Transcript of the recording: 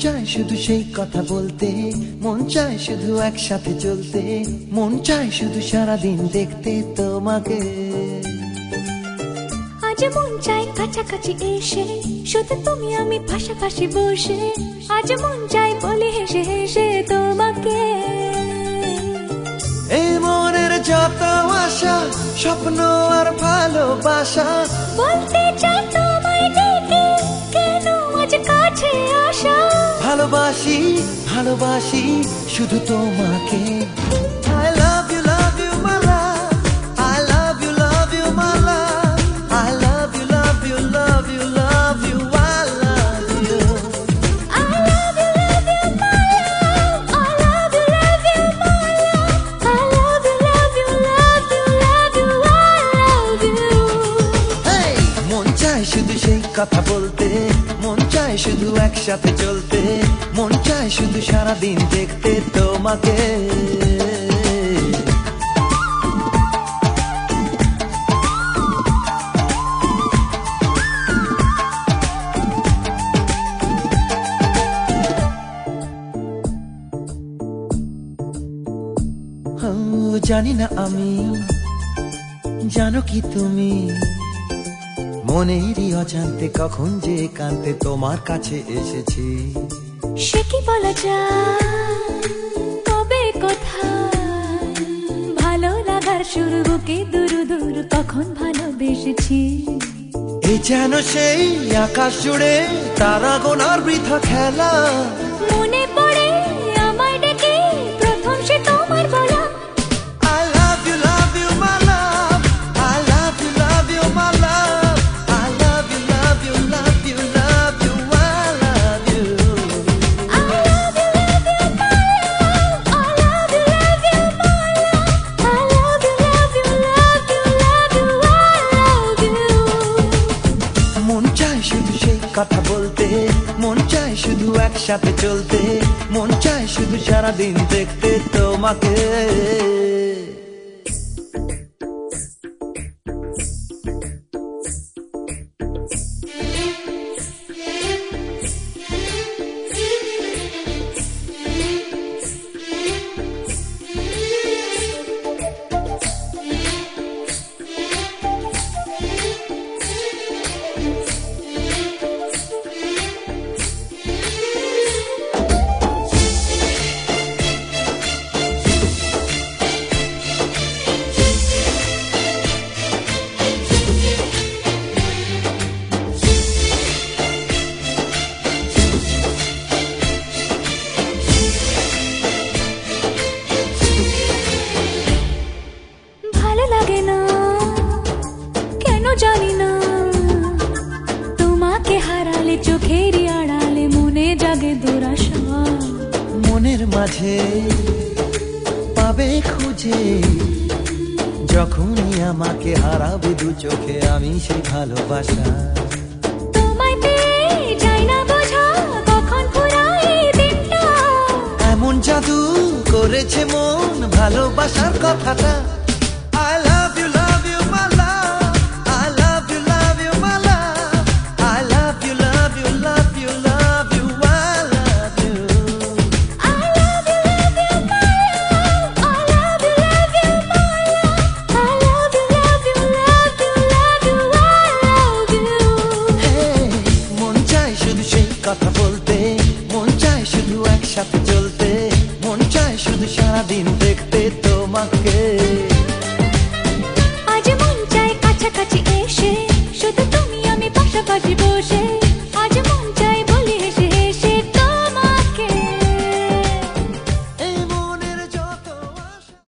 চায় শুধু সেই কথা বলতে, মন চায় শুধু একসাথে চলতে, মন চায় শুধু সারাদিন দেখতে তোমাকে। আজ মন চায় কাছাকাছি এসে শুধু তুমি আমি পাশাপাশি বসে, আজ মন চায় বলে হেসে হেসে তোমাকে। এই মনের যত আশা স্বপ্ন আর ভালোবাসা বলতে চাই তোমায় ডেকে, কেন আজ কাছে আসা। ভালোবাসি ভালোবাসি শুধু তোমাকে। I love you my love, I love you my love, I love you love you love you love you, I love you. I love you my love, I love you my love, I love you love you love you love you, I love you. Hey! মন চায় শুধু সেই কথা বলতে, মন চায় শুধু একসাথে চলতে, মন চায় শুধু সারাদিন দেখতে তোমাকে। জানি না আমি, জানো কি তুমি, মনেরই অজান্তে কখন যে কান্তে তোমার কাছে এসেছি। সে কি বলা যায় তবে কোথায়, ভালো লাগার শুরু বুকে দূর দূর কখন ভালোবেসেছি। এই যেন সেই আকাশ জুড়ে তারা গোনার বৃথা খেলা, মনে পড়ে আমায় ডেকে প্রথম সে তোমার বলা। I love you my love, I love you my love, I love you love you love you love you, I love you. I love you my love, I love you my love, I love you love you love you love you, I love you. মন চায় শুধু সেই কথা বলতে, মন চায় শুধু একসাথে চলতে, মন চায় শুধু সারাদিন দেখতে তোমাকে। ভালো লাগে না কেন জানি না, তোমাকে হারালে চোখেরই আড়ালে মনে জাগে দুরাশা। মনের মাঝে পাবে খুঁজে, যখনই আমাকে হারাবে দু চোখে আমি সেই ভালোবাসা। তোমায় পেয়ে যাই না বোঝা কখন ফুরায় দিনটা, এমন জাদু করেছে মন ভালোবাসার কথাটা। I love you my love, I love you my love, I love you love you love you love you, I love you. I love you my love, I love you my love, I love you love you love you love you, I love you. Hey! মন চায় শুধু সেই কথা